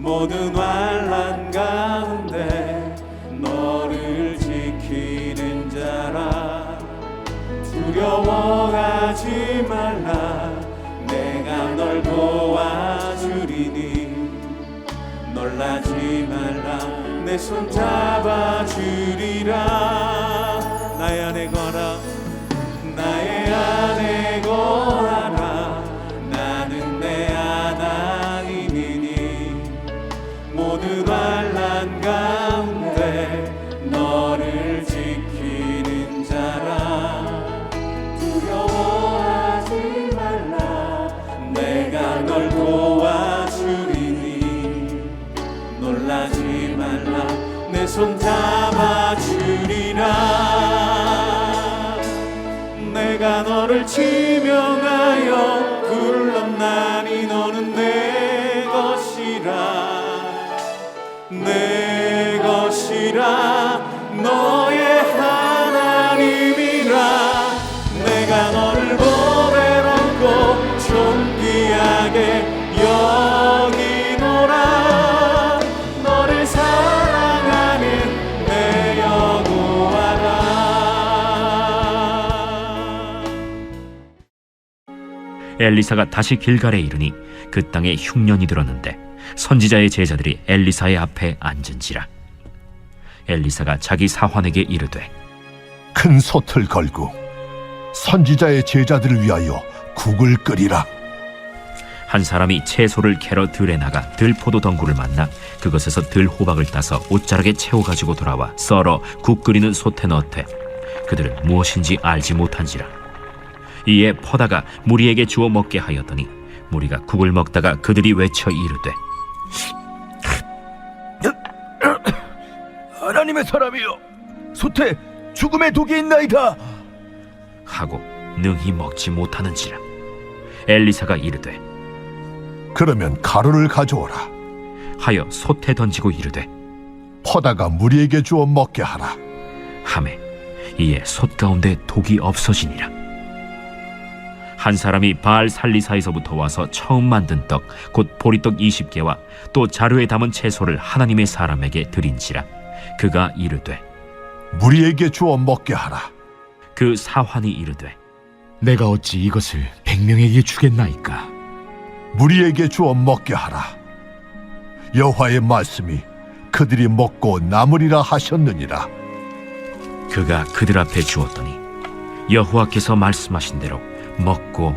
모든 환난 가운데 너를 지키는 자라. 두려워하지 말라. 내가 널 도와주리니. 놀라지 말라. 내 손 잡아주리라. 나의 안에 거라. 나의 안에 거하라. 나는 내 하나님이니. 모든 환난 가운데 너를 지키는 자라. 두려워하지 말라. 내가 널 도와주리니. 놀라지 말라. 내 손 잡아주리라. 내가 너를 지명하여 불렀나니 너는 내 것이라. 내 것이라. 너의 하나님이라. 내가 너를 몸에 안고 존귀하게 여기노라. 너를 사랑하는 내 여호와라. 엘리사가 다시 길갈에 이르니 그 땅에 흉년이 들었는데 선지자의 제자들이 엘리사의 앞에 앉은지라. 엘리사가 자기 사환에게 이르되 큰 솥을 걸고 선지자의 제자들을 위하여 국을 끓이라. 한 사람이 채소를 캐러 들에 나가 들포도 덩굴을 만나 그것에서 들호박을 따서 옷자락에 채워가지고 돌아와 썰어 국 끓이는 솥에 넣었되 그들은 무엇인지 알지 못한지라. 이에 퍼다가 무리에게 주어 먹게 하였더니 무리가 국을 먹다가 그들이 외쳐 이르되 하나님의 사람이여, 솥에 죽음의 독이 있나이다 하고 능히 먹지 못하는지라. 엘리사가 이르되 그러면 가루를 가져오라. 하여 솥에 던지고 이르되 퍼다가 무리에게 주어 먹게 하라. 하매 이에 솥 가운데 독이 없어지니라. 한 사람이 바알 살리사에서부터 와서 처음 만든 떡 곧 보리떡 20개와 또 자루에 담은 채소를 하나님의 사람에게 드린지라. 그가 이르되 무리에게 주어 먹게 하라. 그 사환이 이르되 내가 어찌 이것을 100명에게 주겠나이까? 무리에게 주어 먹게 하라. 여호와의 말씀이 그들이 먹고 남으리라 하셨느니라. 그가 그들 앞에 주었더니 여호와께서 말씀하신 대로 먹고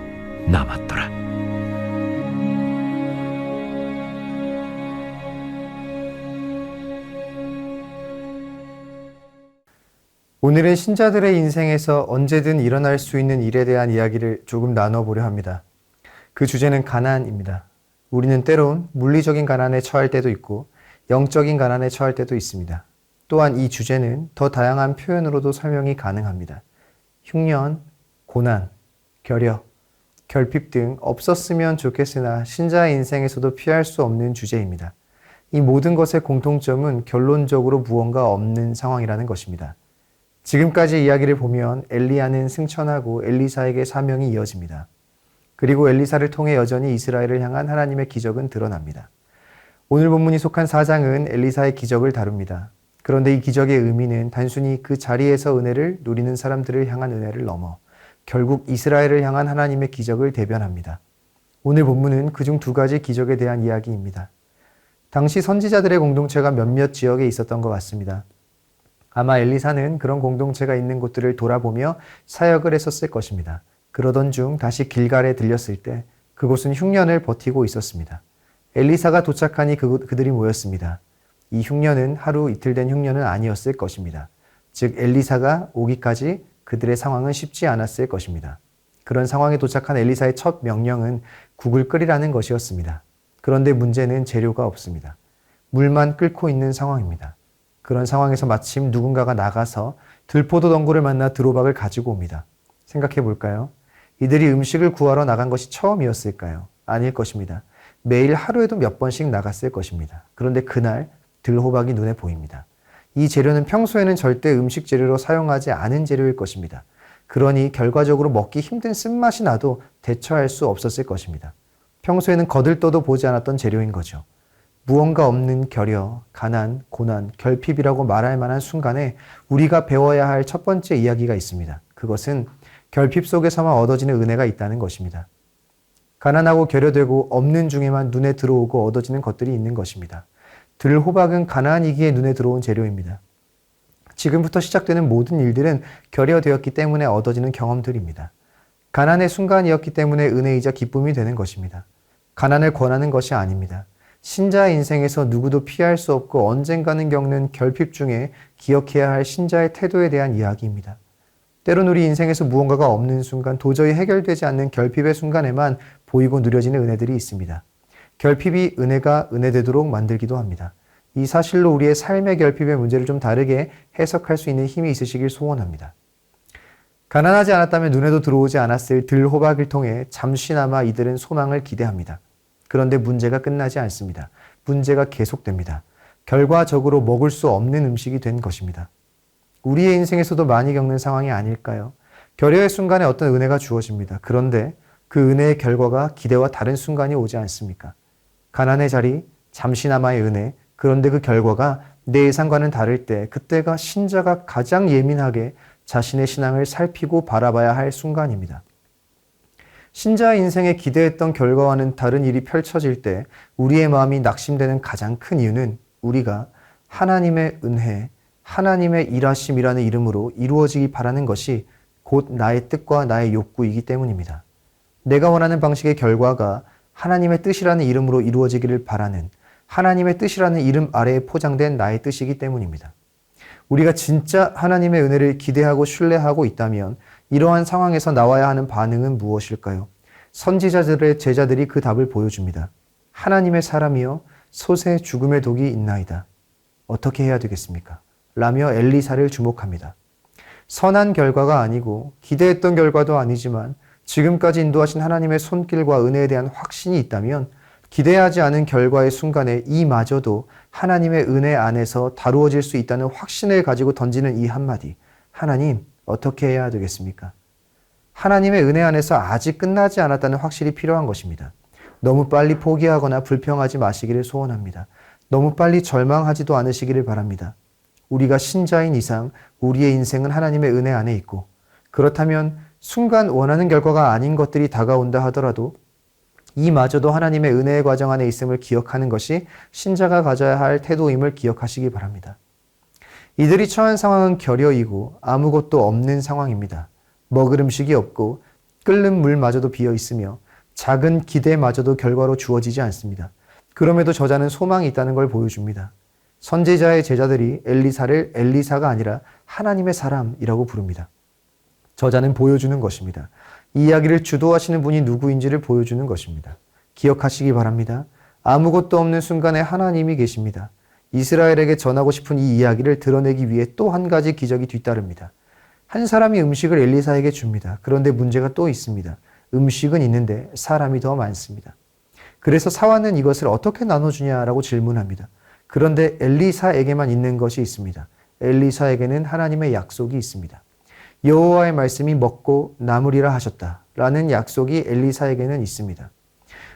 남았더라. 오늘은 신자들의 인생에서 언제든 일어날 수 있는 일에 대한 이야기를 조금 나눠보려 합니다. 그 주제는 가난입니다. 우리는 때론 물리적인 가난에 처할 때도 있고 영적인 가난에 처할 때도 있습니다. 또한 이 주제는 더 다양한 표현으로도 설명이 가능합니다. 흉년, 고난, 결여, 결핍 등 없었으면 좋겠으나 신자의 인생에서도 피할 수 없는 주제입니다. 이 모든 것의 공통점은 결론적으로 무언가 없는 상황이라는 것입니다. 지금까지 이야기를 보면 엘리야는 승천하고 엘리사에게 사명이 이어집니다. 그리고 엘리사를 통해 여전히 이스라엘을 향한 하나님의 기적은 드러납니다. 오늘 본문이 속한 4장은 엘리사의 기적을 다룹니다. 그런데 이 기적의 의미는 단순히 그 자리에서 은혜를 누리는 사람들을 향한 은혜를 넘어 결국 이스라엘을 향한 하나님의 기적을 대변합니다. 오늘 본문은 그중 2가지 기적에 대한 이야기입니다. 당시 선지자들의 공동체가 몇몇 지역에 있었던 것 같습니다. 아마 엘리사는 그런 공동체가 있는 곳들을 돌아보며 사역을 했었을 것입니다. 그러던 중 다시 길갈에 들렸을 때 그곳은 흉년을 버티고 있었습니다. 엘리사가 도착하니 그들이 모였습니다. 이 흉년은 하루 이틀 된 흉년은 아니었을 것입니다. 즉 엘리사가 오기까지 그들의 상황은 쉽지 않았을 것입니다. 그런 상황에 도착한 엘리사의 첫 명령은 국을 끓이라는 것이었습니다. 그런데 문제는 재료가 없습니다. 물만 끓고 있는 상황입니다. 그런 상황에서 마침 누군가가 나가서 들포도 덩굴을 만나 들호박을 가지고 옵니다. 생각해 볼까요? 이들이 음식을 구하러 나간 것이 처음이었을까요? 아닐 것입니다. 매일 하루에도 몇 번씩 나갔을 것입니다. 그런데 그날 들호박이 눈에 보입니다. 이 재료는 평소에는 절대 음식 재료로 사용하지 않은 재료일 것입니다. 그러니 결과적으로 먹기 힘든 쓴맛이 나도 대처할 수 없었을 것입니다. 평소에는 거들떠도 보지 않았던 재료인 거죠. 무언가 없는 결여, 가난, 고난, 결핍이라고 말할 만한 순간에 우리가 배워야 할 첫 번째 이야기가 있습니다. 그것은 결핍 속에서만 얻어지는 은혜가 있다는 것입니다. 가난하고 결여되고 없는 중에만 눈에 들어오고 얻어지는 것들이 있는 것입니다. 들호박은 가난이기에 눈에 들어온 재료입니다. 지금부터 시작되는 모든 일들은 결여되었기 때문에 얻어지는 경험들입니다. 가난의 순간이었기 때문에 은혜이자 기쁨이 되는 것입니다. 가난을 권하는 것이 아닙니다. 신자의 인생에서 누구도 피할 수 없고 언젠가는 겪는 결핍 중에 기억해야 할 신자의 태도에 대한 이야기입니다. 때론 우리 인생에서 무언가가 없는 순간, 도저히 해결되지 않는 결핍의 순간에만 보이고 누려지는 은혜들이 있습니다. 결핍이 은혜가 은혜되도록 만들기도 합니다. 이 사실로 우리의 삶의 결핍의 문제를 좀 다르게 해석할 수 있는 힘이 있으시길 소원합니다. 가난하지 않았다면 눈에도 들어오지 않았을 들호박을 통해 잠시나마 이들은 소망을 기대합니다. 그런데 문제가 끝나지 않습니다. 문제가 계속됩니다. 결과적으로 먹을 수 없는 음식이 된 것입니다. 우리의 인생에서도 많이 겪는 상황이 아닐까요? 결여의 순간에 어떤 은혜가 주어집니다. 그런데 그 은혜의 결과가 기대와 다른 순간이 오지 않습니까? 가난의 자리, 잠시나마의 은혜, 그런데 그 결과가 내 예상과는 다를 때 그때가 신자가 가장 예민하게 자신의 신앙을 살피고 바라봐야 할 순간입니다. 신자의 인생에 기대했던 결과와는 다른 일이 펼쳐질 때 우리의 마음이 낙심되는 가장 큰 이유는 우리가 하나님의 은혜, 하나님의 일하심이라는 이름으로 이루어지기 바라는 것이 곧 나의 뜻과 나의 욕구이기 때문입니다. 내가 원하는 방식의 결과가 하나님의 뜻이라는 이름으로 이루어지기를 바라는 하나님의 뜻이라는 이름 아래에 포장된 나의 뜻이기 때문입니다. 우리가 진짜 하나님의 은혜를 기대하고 신뢰하고 있다면 이러한 상황에서 나와야 하는 반응은 무엇일까요? 선지자들의 제자들이 그 답을 보여줍니다. 하나님의 사람이여 솥에 죽음의 독이 있나이다. 어떻게 해야 되겠습니까? 라며 엘리사를 주목합니다. 선한 결과가 아니고 기대했던 결과도 아니지만 지금까지 인도하신 하나님의 손길과 은혜에 대한 확신이 있다면 기대하지 않은 결과의 순간에 이마저도 하나님의 은혜 안에서 다루어질 수 있다는 확신을 가지고 던지는 이 한마디. 하나님, 어떻게 해야 되겠습니까? 하나님의 은혜 안에서 아직 끝나지 않았다는 확실히 필요한 것입니다. 너무 빨리 포기하거나 불평하지 마시기를 소원합니다. 너무 빨리 절망하지도 않으시기를 바랍니다. 우리가 신자인 이상 우리의 인생은 하나님의 은혜 안에 있고 그렇다면 순간 원하는 결과가 아닌 것들이 다가온다 하더라도 이마저도 하나님의 은혜의 과정 안에 있음을 기억하는 것이 신자가 가져야 할 태도임을 기억하시기 바랍니다. 이들이 처한 상황은 결여이고 아무것도 없는 상황입니다. 먹을 음식이 없고 끓는 물마저도 비어 있으며 작은 기대마저도 결과로 주어지지 않습니다. 그럼에도 저자는 소망이 있다는 걸 보여줍니다. 선지자의 제자들이 엘리사를 엘리사가 아니라 하나님의 사람이라고 부릅니다. 저자는 보여주는 것입니다. 이 이야기를 주도하시는 분이 누구인지를 보여주는 것입니다. 기억하시기 바랍니다. 아무것도 없는 순간에 하나님이 계십니다. 이스라엘에게 전하고 싶은 이 이야기를 드러내기 위해 또 한 가지 기적이 뒤따릅니다. 한 사람이 음식을 엘리사에게 줍니다. 그런데 문제가 또 있습니다. 음식은 있는데 사람이 더 많습니다. 그래서 사환은 이것을 어떻게 나눠주냐라고 질문합니다. 그런데 엘리사에게만 있는 것이 있습니다. 엘리사에게는 하나님의 약속이 있습니다. 여호와의 말씀이 먹고 남으리라 하셨다라는 약속이 엘리사에게는 있습니다.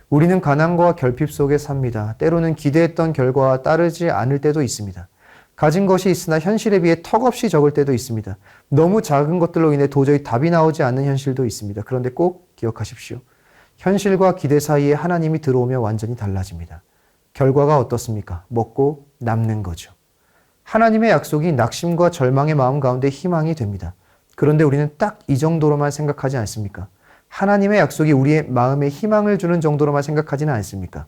우리는 가난과 결핍 속에 삽니다. 때로는 기대했던 결과와 따르지 않을 때도 있습니다. 가진 것이 있으나 현실에 비해 턱없이 적을 때도 있습니다. 너무 작은 것들로 인해 도저히 답이 나오지 않는 현실도 있습니다. 그런데 꼭 기억하십시오. 현실과 기대 사이에 하나님이 들어오면 완전히 달라집니다. 결과가 어떻습니까? 먹고 남는 거죠. 하나님의 약속이 낙심과 절망의 마음 가운데 희망이 됩니다. 그런데 우리는 딱 이 정도로만 생각하지 않습니까? 하나님의 약속이 우리의 마음에 희망을 주는 정도로만 생각하지는 않습니까?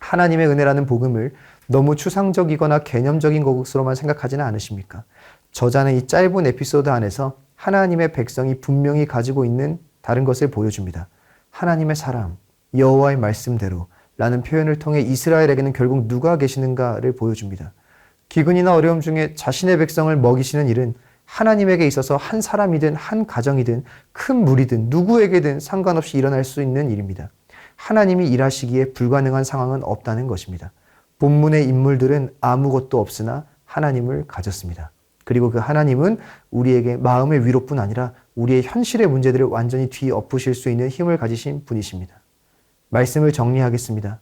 하나님의 은혜라는 복음을 너무 추상적이거나 개념적인 것으로만 생각하지는 않으십니까? 저자는 이 짧은 에피소드 안에서 하나님의 백성이 분명히 가지고 있는 다른 것을 보여줍니다. 하나님의 사람, 여호와의 말씀대로 라는 표현을 통해 이스라엘에게는 결국 누가 계시는가를 보여줍니다. 기근이나 어려움 중에 자신의 백성을 먹이시는 일은 하나님에게 있어서 한 사람이든 한 가정이든 큰 무리든 누구에게든 상관없이 일어날 수 있는 일입니다. 하나님이 일하시기에 불가능한 상황은 없다는 것입니다. 본문의 인물들은 아무것도 없으나 하나님을 가졌습니다. 그리고 그 하나님은 우리에게 마음의 위로뿐 아니라 우리의 현실의 문제들을 완전히 뒤엎으실 수 있는 힘을 가지신 분이십니다. 말씀을 정리하겠습니다.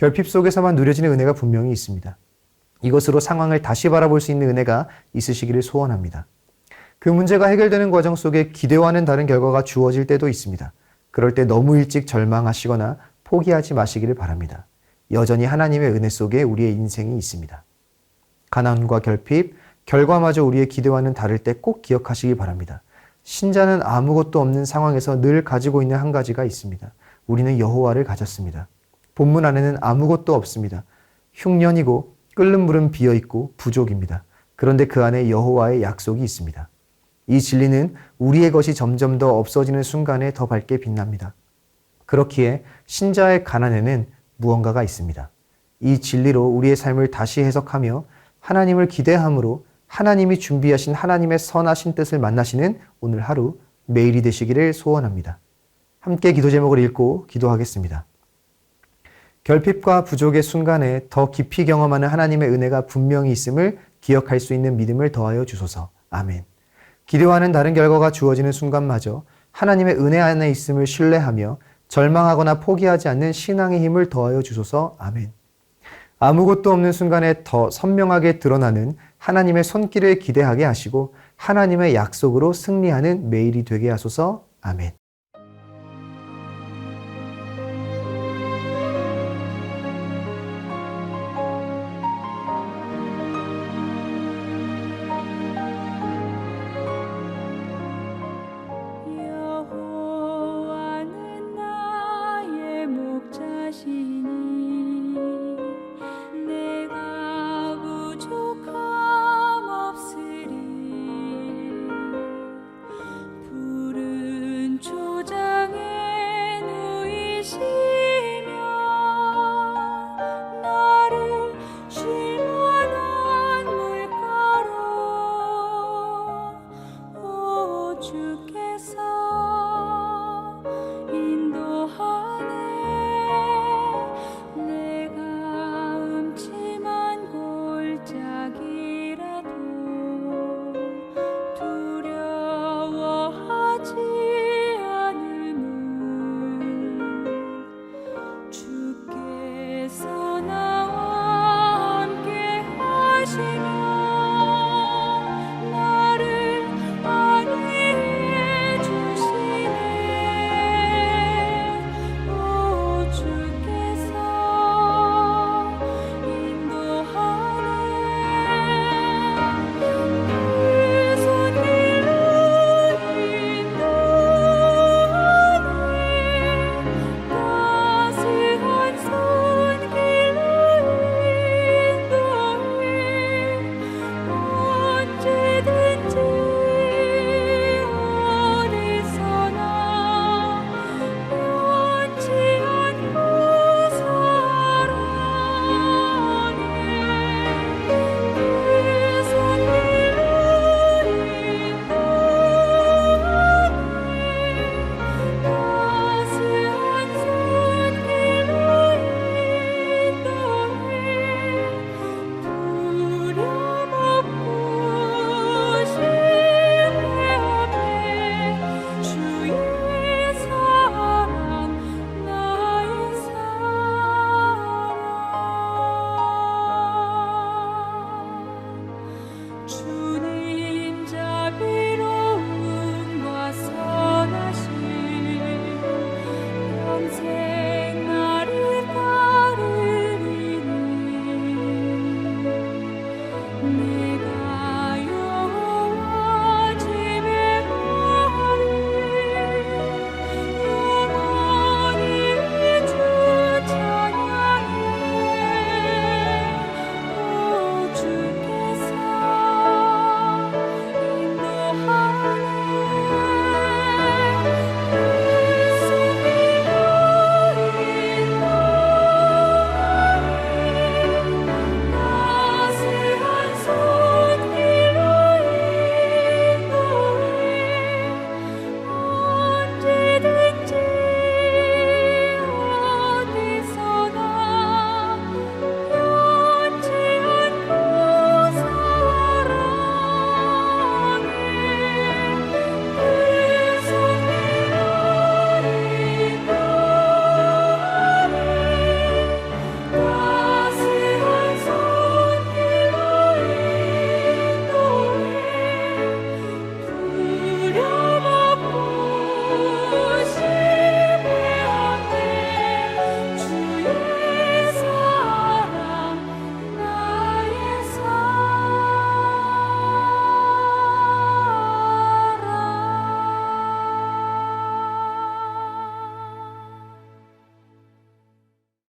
결핍 속에서만 누려지는 은혜가 분명히 있습니다. 이것으로 상황을 다시 바라볼 수 있는 은혜가 있으시기를 소원합니다. 그 문제가 해결되는 과정 속에 기대와는 다른 결과가 주어질 때도 있습니다. 그럴 때 너무 일찍 절망하시거나 포기하지 마시기를 바랍니다. 여전히 하나님의 은혜 속에 우리의 인생이 있습니다. 가난과 결핍, 결과마저 우리의 기대와는 다를 때 꼭 기억하시기 바랍니다. 신자는 아무것도 없는 상황에서 늘 가지고 있는 한 가지가 있습니다. 우리는 여호와를 가졌습니다. 본문 안에는 아무것도 없습니다. 흉년이고 끓는 물은 비어있고 부족입니다. 그런데 그 안에 여호와의 약속이 있습니다. 이 진리는 우리의 것이 점점 더 없어지는 순간에 더 밝게 빛납니다. 그렇기에 신자의 가난에는 무언가가 있습니다. 이 진리로 우리의 삶을 다시 해석하며 하나님을 기대함으로 하나님이 준비하신 하나님의 선하신 뜻을 만나시는 오늘 하루 매일이 되시기를 소원합니다. 함께 기도 제목을 읽고 기도하겠습니다. 결핍과 부족의 순간에 더 깊이 경험하는 하나님의 은혜가 분명히 있음을 기억할 수 있는 믿음을 더하여 주소서. 아멘. 기대와는 다른 결과가 주어지는 순간마저 하나님의 은혜 안에 있음을 신뢰하며 절망하거나 포기하지 않는 신앙의 힘을 더하여 주소서. 아멘. 아무것도 없는 순간에 더 선명하게 드러나는 하나님의 손길을 기대하게 하시고 하나님의 약속으로 승리하는 매일이 되게 하소서. 아멘.